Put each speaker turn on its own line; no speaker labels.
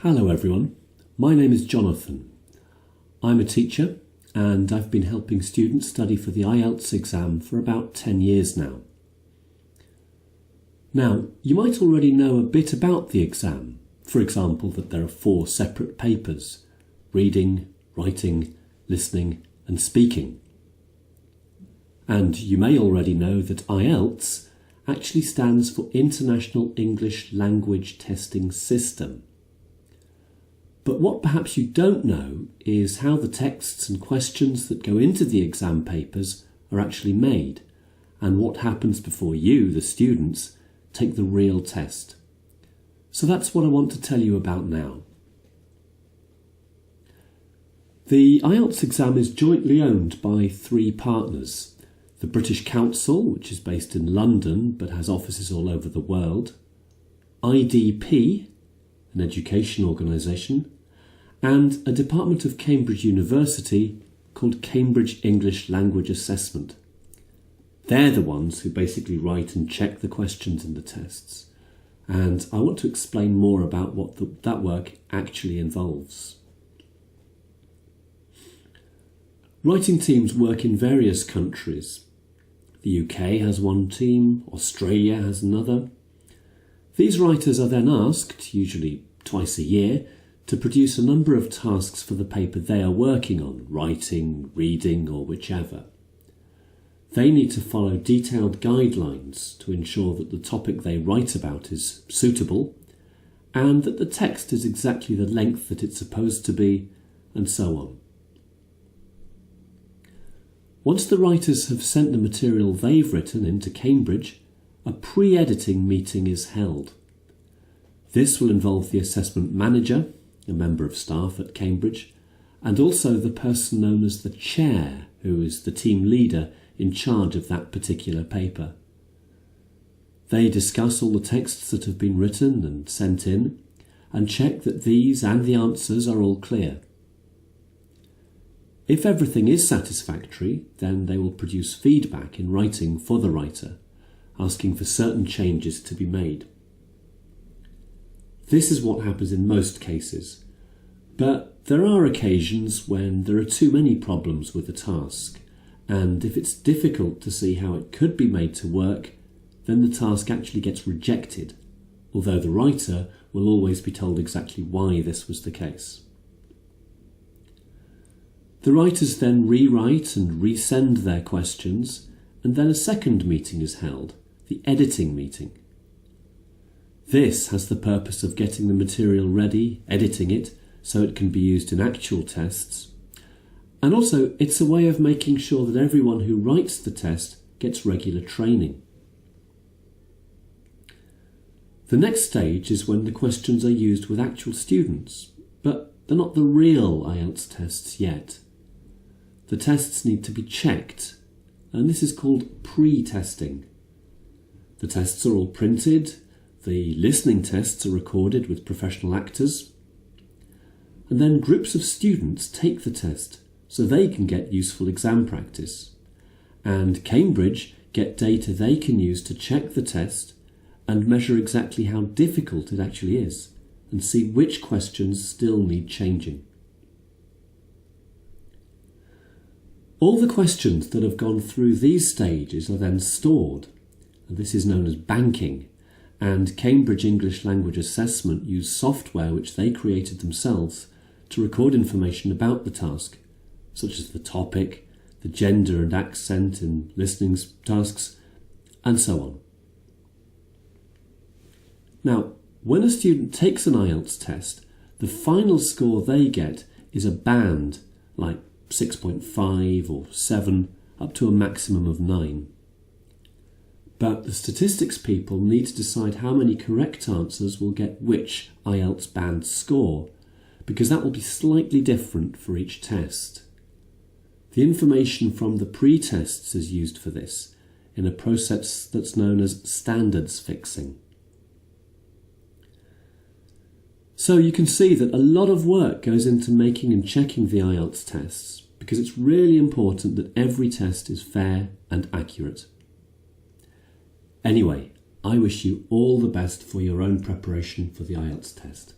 Hello everyone, my name is Jonathan. I'm a teacher and I've been helping students study for the IELTS exam for about 10 years now. Now, you might already know a bit about the exam, for example that there are 4 separate papers: reading, writing, listening and speaking. And you may already know that IELTS actually stands for International English Language Testing System. But what perhaps you don't know is how the texts and questions that go into the exam papers are actually made, and what happens before you, the students, take the real test. So that's what I want to tell you about now. The IELTS exam is jointly owned by 3 partners: the British Council, which is based in London but has offices all over the world, IDP, an education organisation, and a department of Cambridge University called Cambridge English Language Assessment. They're the ones who basically write and check the questions in the tests, and I want to explain more about what that work actually involves. Writing teams work in various countries. The UK has one team, Australia has another. These writers are then asked, usually twice a year, to produce a number of tasks for the paper they are working on, writing, reading or whichever. They need to follow detailed guidelines to ensure that the topic they write about is suitable and that the text is exactly the length that it's supposed to be, and so on. Once the writers have sent the material they've written into Cambridge, a pre-editing meeting is held. This will involve the assessment manager, a member of staff at Cambridge, and also the person known as the chair, who is the team leader in charge of that particular paper. They discuss all the texts that have been written and sent in, and check that these and the answers are all clear. If everything is satisfactory, then they will produce feedback in writing for the writer, asking for certain changes to be made. This is what happens in most cases, but there are occasions when there are too many problems with the task, and if it's difficult to see how it could be made to work, then the task actually gets rejected, although the writer will always be told exactly why this was the case. The writers then rewrite and resend their questions, and then a second meeting is held, the editing meeting. This has the purpose of getting the material ready, editing it, so it can be used in actual tests. And also, it's a way of making sure that everyone who writes the test gets regular training. The next stage is when the questions are used with actual students, but they're not the real IELTS tests yet. The tests need to be checked, and this is called pre-testing. The tests are all printed. The listening tests are recorded with professional actors, and then groups of students take the test so they can get useful exam practice, and Cambridge get data they can use to check the test and measure exactly how difficult it actually is and see which questions still need changing. All the questions that have gone through these stages are then stored, and this is known as banking. And Cambridge English Language Assessment use software which they created themselves to record information about the task, such as the topic, the gender and accent in listening tasks, and so on. Now, when a student takes an IELTS test, the final score they get is a band, like 6.5 or 7, up to a maximum of 9. But the statistics people need to decide how many correct answers will get which IELTS band score, because that will be slightly different for each test. The information from the pre-tests is used for this, in a process that's known as standards fixing. So you can see that a lot of work goes into making and checking the IELTS tests, because it's really important that every test is fair and accurate. Anyway, I wish you all the best for your own preparation for the IELTS test.